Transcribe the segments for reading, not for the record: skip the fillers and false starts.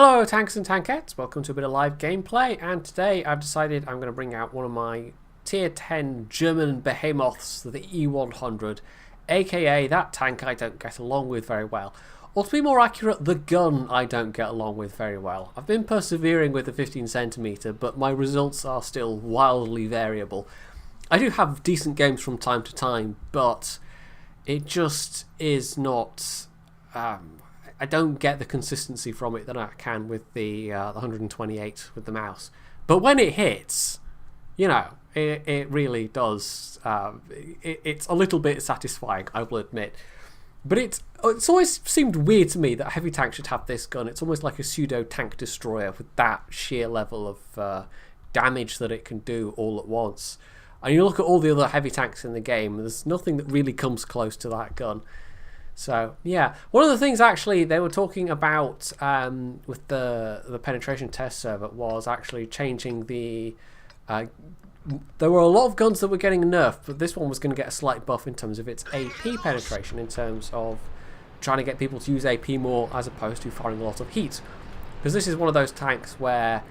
Hello tanks and tankettes, welcome to a bit of live gameplay, and today I've decided I'm going to bring out one of my tier 10 German behemoths, the E100, aka that tank I don't get along with very well. Or to be more accurate, the gun I don't get along with very well. I've been persevering with the 15cm, but my results are still wildly variable. I do have decent games from time to time, but it just is not... I don't get the consistency from it that I can with the 128 with the mouse. But when it hits, you know, it really does. It's a little bit satisfying, I will admit. But it's always seemed weird to me that a heavy tank should have this gun. It's almost like a pseudo tank destroyer with that sheer level of damage that it can do all at once. And you look at all the other heavy tanks in the game, there's nothing that really comes close to that gun. So yeah, one of the things actually they were talking about with the penetration test server was actually changing the there were a lot of guns that were getting nerfed, but this one was going to get a slight buff in terms of its AP penetration, in terms of trying to get people to use AP more as opposed to firing a lot of heat, because this is one of those tanks where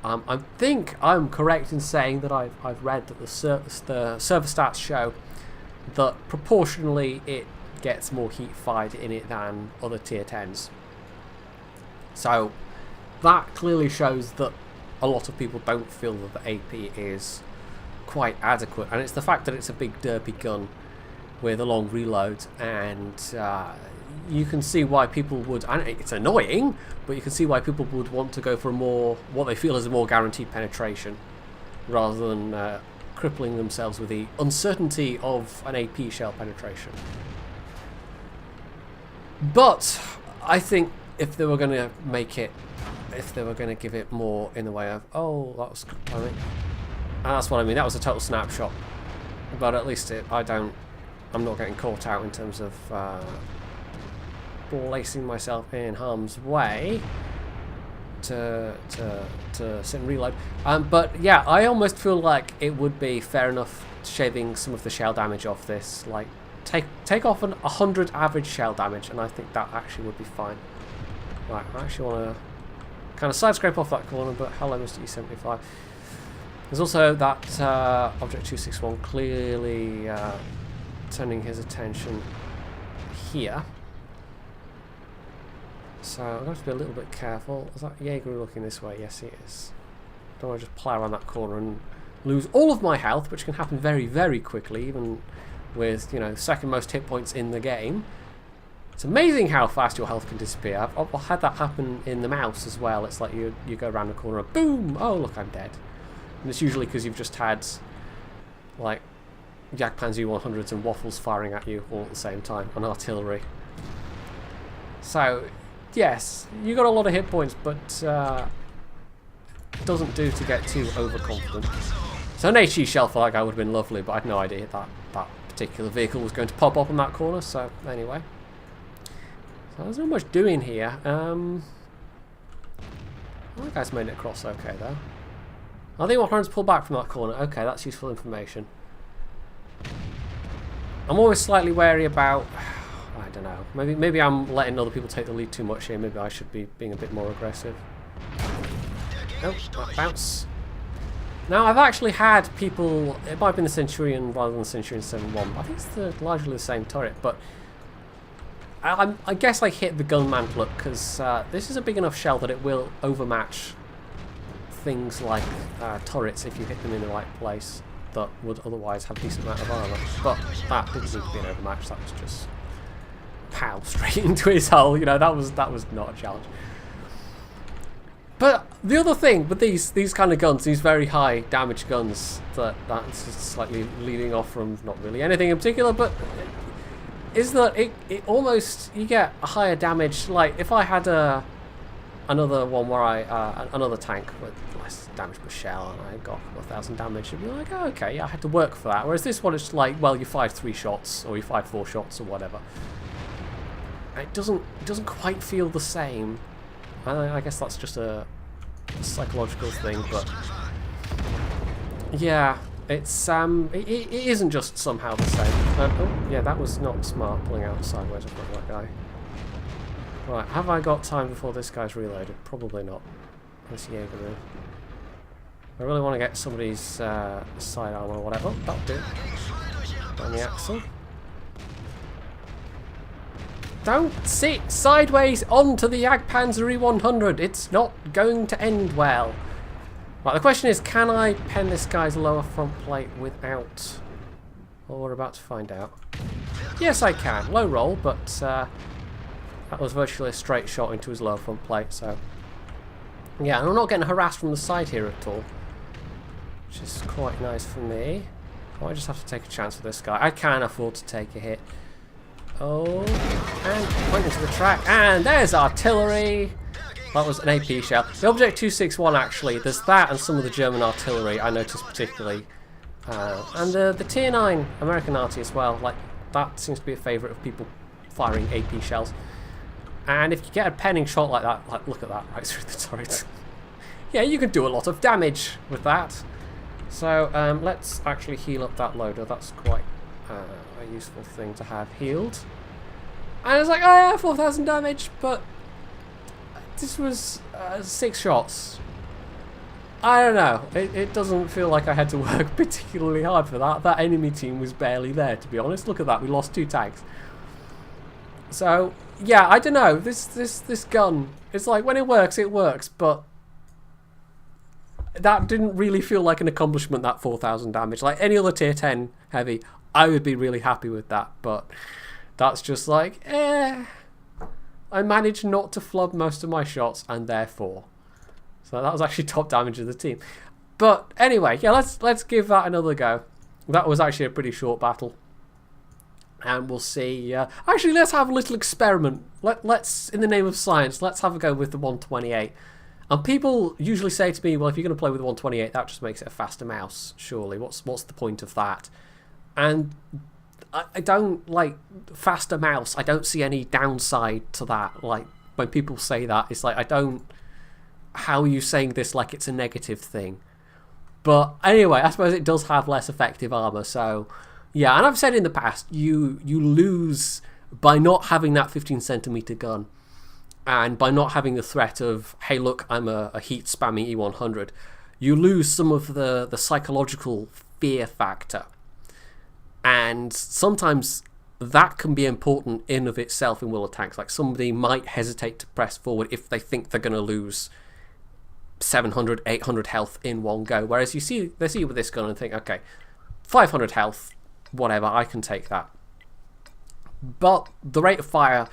I think I'm correct in saying that I've read that the server stats show that proportionally it gets more heat fired in it than other tier 10s. So that clearly shows that a lot of people don't feel that the AP is quite adequate, and it's the fact that it's a big derpy gun with a long reload, and you can see why people would, and it's annoying, but you can see why people would want to go for a more, what they feel is a more guaranteed penetration, rather than crippling themselves with the uncertainty of an AP shell penetration. But I think if they were going to make it, if they were going to give it more in the way of, oh, that was, I mean, that's what I mean, that was a total snapshot. But at least I'm not getting caught out in terms of placing myself in harm's way to sit and reload. But yeah, I almost feel like it would be fair enough shaving some of the shell damage off this, like take off 100 average shell damage, and I think that actually would be fine. Right, I actually want to kind of side scrape off that corner, but hello Mr. E75. There's also that Object 261 clearly turning his attention here. So I'm going to have to be a little bit careful. Is that Jaeger looking this way? Yes, he is. Don't want to just plow around that corner and lose all of my health, which can happen very, very quickly, even with, you know, second most hit points in the game. It's amazing how fast your health can disappear. I've had that happen in the mouse as well. It's like you go around the corner and boom, oh look, I'm dead. And it's usually because you've just had like Jagdpanzer U100s and waffles firing at you all at the same time, and artillery. So yes, you got a lot of hit points, but it doesn't do to get too overconfident. So an HE shell for that guy would have been lovely, but I had no idea that particular vehicle was going to pop up in that corner. So anyway, so there's not much doing here. That guy's made it across okay though. I think what trying to pull back from that corner. Okay, that's useful information. I'm always slightly wary about, I don't know, maybe I'm letting other people take the lead too much here. Maybe I should be being a bit more aggressive. Nope, that bounce. Now, I've actually had people, it might have been the Centurion rather than the Centurion 7-1, I think it's largely the same turret, but I guess I hit the gun mantlet because this is a big enough shell that it will overmatch things like turrets if you hit them in the right place that would otherwise have a decent amount of armor. But that didn't need to be an overmatch, that was just pow, straight into his hull, you know, that was not a challenge. But the other thing with these kind of guns, these very high damage guns, that's just slightly leading off from not really anything in particular, but is that it almost, you get a higher damage. Like if I had another one where another tank with less damage per shell and I got a couple of thousand damage, it'd be like, oh, okay, yeah, I had to work for that. Whereas this one, it's like, well, you fired 3 shots or you fired 4 shots or whatever. It doesn't quite feel the same. I guess that's just a psychological thing, but yeah, it's it isn't just somehow the same. Oh yeah, that was not smart, pulling out sideways in front of that guy. Right, have I got time before this guy's reloaded? Probably not. This Jaeger. I really want to get somebody's side armor or whatever. That'll do. On the axle. Don't sit sideways onto the Jagdpanzer E100. It's not going to end well. Right, the question is, can I pen this guy's lower front plate without... Well, we're about to find out. Yes, I can. Low roll, but that was virtually a straight shot into his lower front plate, so... Yeah, and I'm not getting harassed from the side here at all, which is quite nice for me. Oh, I just have to take a chance with this guy. I can afford to take a hit. Oh, and point into the track, and there's artillery! That was an AP shell. The Object 261 actually, there's that and some of the German artillery I noticed particularly. And the Tier 9 American arty as well, like that seems to be a favourite of people firing AP shells. And if you get a penning shot like that, like look at that, right through the turret. Yeah, you can do a lot of damage with that. So let's actually heal up that loader, that's quite a useful thing to have healed. And it's like, oh yeah, 4,000 damage, but this was 6 shots. I don't know, it doesn't feel like I had to work particularly hard for that. That enemy team was barely there, to be honest. Look at that, we lost 2 tanks. So, yeah, I don't know, this gun, it's like when it works, but that didn't really feel like an accomplishment, that 4,000 damage. Like any other tier 10 heavy, I would be really happy with that, but that's just like, I managed not to flub most of my shots, and therefore. So that was actually top damage of the team. But anyway, yeah, let's give that another go. That was actually a pretty short battle. And we'll see. Actually, let's have a little experiment. Let's, in the name of science, let's have a go with the 128. And people usually say to me, well, if you're going to play with 128, that just makes it a faster mouse, surely. What's the point of that? And I don't like faster mouse. I don't see any downside to that. Like, when people say that, it's like, I don't... How are you saying this like it's a negative thing? But anyway, I suppose it does have less effective armor, so... Yeah, and I've said in the past, you lose by not having that 15cm gun. And by not having the threat of, hey look, I'm a heat spamming E100, you lose some of the psychological fear factor. And sometimes that can be important in of itself in will attacks. Like somebody might hesitate to press forward if they think they're going to lose 700, 800 health in one go. Whereas they see you with this gun and think, okay, 500 health, whatever, I can take that. But the rate of fire,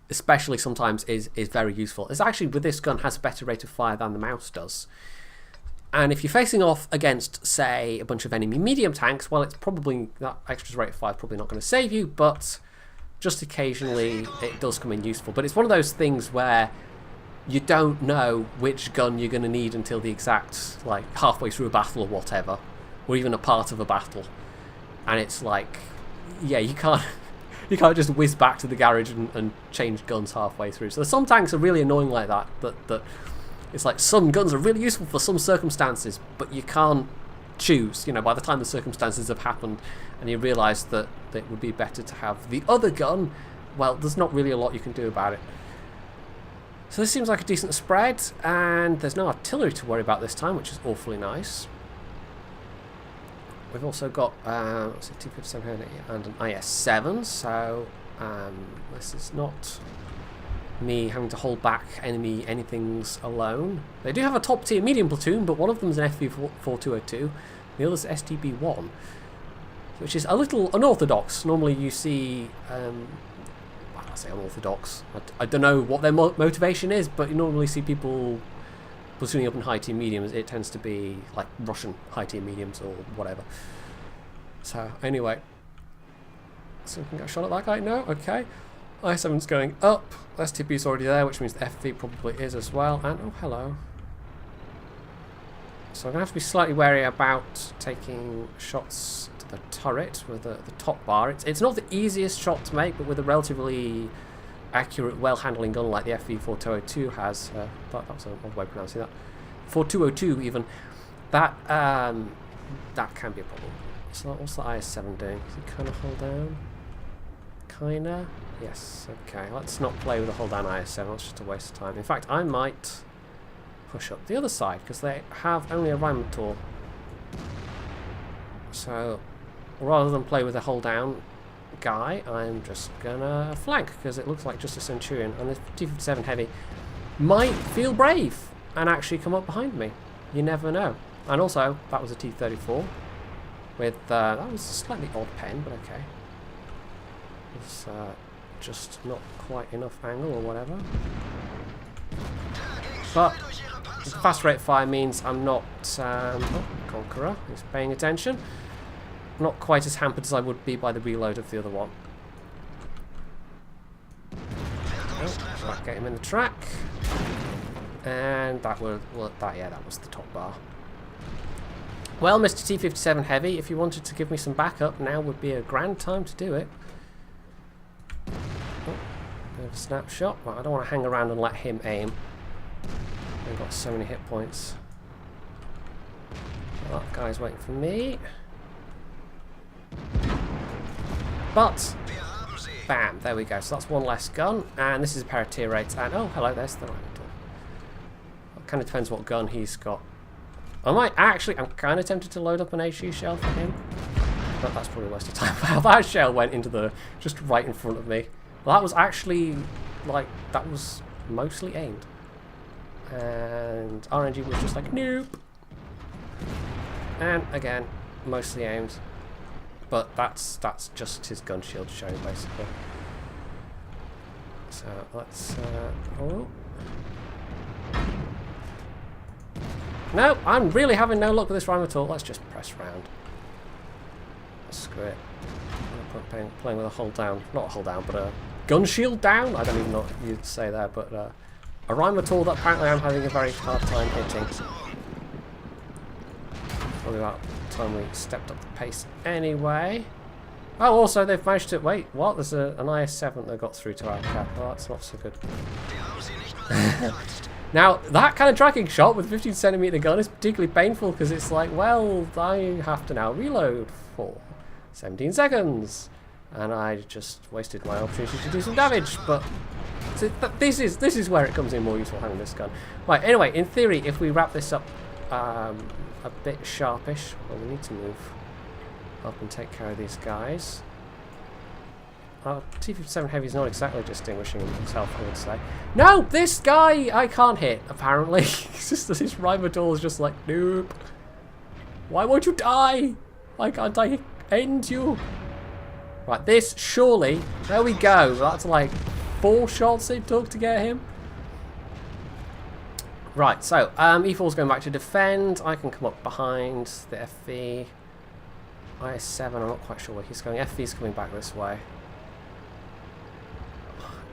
especially sometimes, is very useful. It's actually, with this gun, has a better rate of fire than the mouse does. And if you're facing off against, say, a bunch of enemy medium tanks, well, it's probably, that extra rate of fire is probably not going to save you, but just occasionally it does come in useful. But it's one of those things where you don't know which gun you're going to need until the exact, like, halfway through a battle or whatever, or even a part of a battle. And it's like, yeah, you can't just whiz back to the garage and change guns halfway through. So some tanks are really annoying like that, that it's like some guns are really useful for some circumstances, but you can't choose. You know, by the time the circumstances have happened and you realise that it would be better to have the other gun, well, there's not really a lot you can do about it. So this seems like a decent spread, and there's no artillery to worry about this time, which is awfully nice. We've also got T-57 and an IS-7, so this is not me having to hold back anythings alone. They do have a top tier medium platoon, but one of them is an FV-4202, the other is STB-1, which is a little unorthodox. Normally you see, I say unorthodox, I don't know what their motivation is, but you normally see people platooning up in high tier mediums. It tends to be like Russian high tier mediums or whatever. So anyway, so we can get a shot at that guy. No, okay. I7's going up. STB's already there, which means the FV probably is as well. And oh, hello. So I'm gonna have to be slightly wary about taking shots to the turret with the top bar. It's not the easiest shot to make, but with a relatively accurate, well-handling gun like the FV-4202 has, that was an odd way of pronouncing that, 4202 even, that can be a problem. So what's the IS-7 doing? Is it kind of hold down? kinda. Yes, okay. Let's not play with the hold down IS-7. That's just a waste of time. In fact, I might push up the other side because they have only a Rhino tool. So rather than play with the hold down guy, I'm just gonna flank because it looks like just a Centurion, and the T-57 Heavy might feel brave and actually come up behind me. You never know. And also, that was a T-34 with that was a slightly odd pen, but okay. It's just not quite enough angle or whatever. But the fast rate fire means I'm not Conqueror is paying attention. Not quite as hampered as I would be by the reload of the other one. Oh, right, get him in the track. And that was that was the top bar. Well, Mr. T-57 Heavy, if you wanted to give me some backup, now would be a grand time to do it. Oh, bit of a snapshot. Well, I don't want to hang around and let him aim. I've got so many hit points. Well, that guy's waiting for me. But, bam, there we go. So that's one less gun, and this is a pair of tier 8s. And oh, hello, there's the Rhino. It kind of depends what gun he's got. I might actually, I'm kind of tempted to load up an HE shell for him, but that's probably a waste of time. Wow, that shell went into the, just right in front of me. Well, that was actually, like, that was mostly aimed. And RNG was just like, nope. And again, mostly aimed. But that's just his gun shield showing, basically. So let's, oh. No, I'm really having no luck with this rhyme at all. Let's just press round. Screw it. I'm playing with a hold down. Not a hold down, but a gun shield down? I don't even know what you'd say there, but a rhyme at all that apparently I'm having a very hard time hitting. Probably about time we stepped up the pace anyway. Oh, also they've managed to... Wait, what? There's an IS-7 that got through to our cap. Oh, that's not so good. Now, that kind of tracking shot with a 15cm gun is particularly painful because it's like, well, I have to now reload for 17 seconds. And I just wasted my opportunity to do some damage, but this is where it comes in more useful having this gun. Right, anyway, in theory, if we wrap this up a bit sharpish, well, we need to move up and take care of these guys. T-57 Heavy is not exactly distinguishing himself, I would say. No, this guy I can't hit, apparently. It's just that his Rhymodol is just like, nope. Why won't you die? Why can't I end you? Right, this, surely, there we go. That's like 4 shots it took to get him. Right, so, E4's going back to defend. I can come up behind the FV. IS-7, I'm not quite sure where he's going. FV's coming back this way.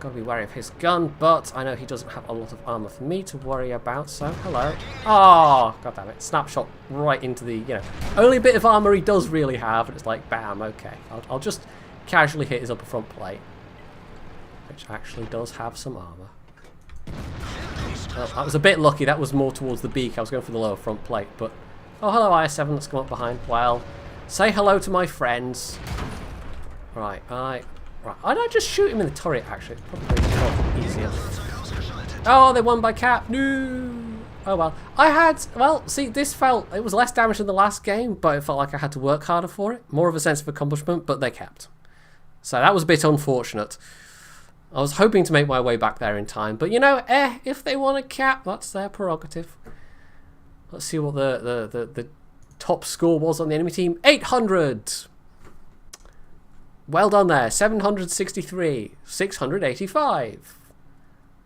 Gotta be wary of his gun, but I know he doesn't have a lot of armor for me to worry about, so hello. Oh, god damn it. Snapshot right into the, only bit of armor he does really have, and it's like, bam, okay. I'll just casually hit his upper front plate, which actually does have some armor. Well, that was a bit lucky. That was more towards the beak. I was going for the lower front plate, but... Oh, hello, IS-7. Let's come up behind. Well, say hello to my friends. Right, Right, I'd just shoot him in the turret, actually. Probably easier. Oh, they won by cap. No. Oh, well. Well, see, this it was less damage than the last game, but it felt like I had to work harder for it. More of a sense of accomplishment, but they capped. So that was a bit unfortunate. I was hoping to make my way back there in time, but if they want to cap, that's their prerogative. Let's see what the top score was on the enemy team. 800! Well done there. 763. 685.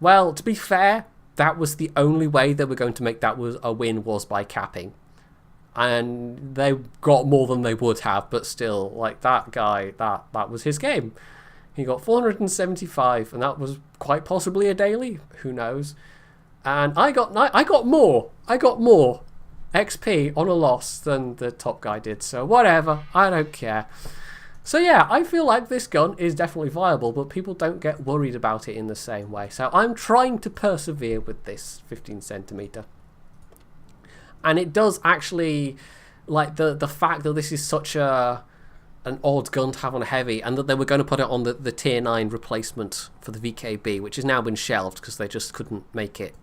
Well, to be fair, that was the only way they were going to make that was a win was by capping. And they got more than they would have, but still, like that guy, that was his game. He got 475, and that was quite possibly a daily. Who knows? And I got more XP on a loss than the top guy did. So whatever, I don't care. So yeah, I feel like this gun is definitely viable, but people don't get worried about it in the same way. So I'm trying to persevere with this 15cm. And it does actually, like the fact that this is such a an odd gun to have on a heavy, and that they were going to put it on the tier 9 replacement for the VKB, which has now been shelved because they just couldn't make it.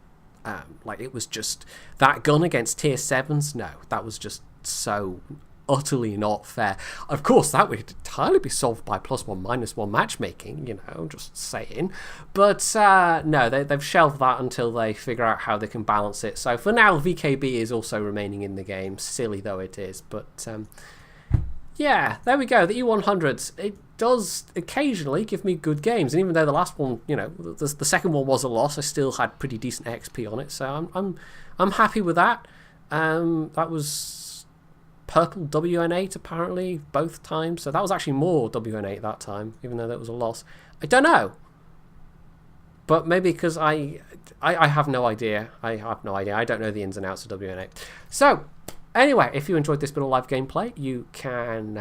Like, it was just that gun against tier 7s. No, that was just so utterly not fair. Of course, that would entirely be solved by +1 -1 matchmaking, you know, just saying. But no, they've shelved that until they figure out how they can balance it. So for now, VKB is also remaining in the game, silly though it is. But yeah, there we go. The E100s, it does occasionally give me good games, and even though the last one, you know, the second one was a loss, I still had pretty decent XP on it. So I'm happy with that. That was purple WN8 apparently both times, so that was actually more WN8 that time, even though that was a loss. I don't know, but maybe because I have no idea. I have no idea. I don't know the ins and outs of WN8. So anyway, if you enjoyed this bit of live gameplay, you can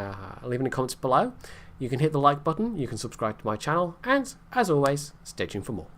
leave in the comments below. You can hit the like button, you can subscribe to my channel, and as always, stay tuned for more.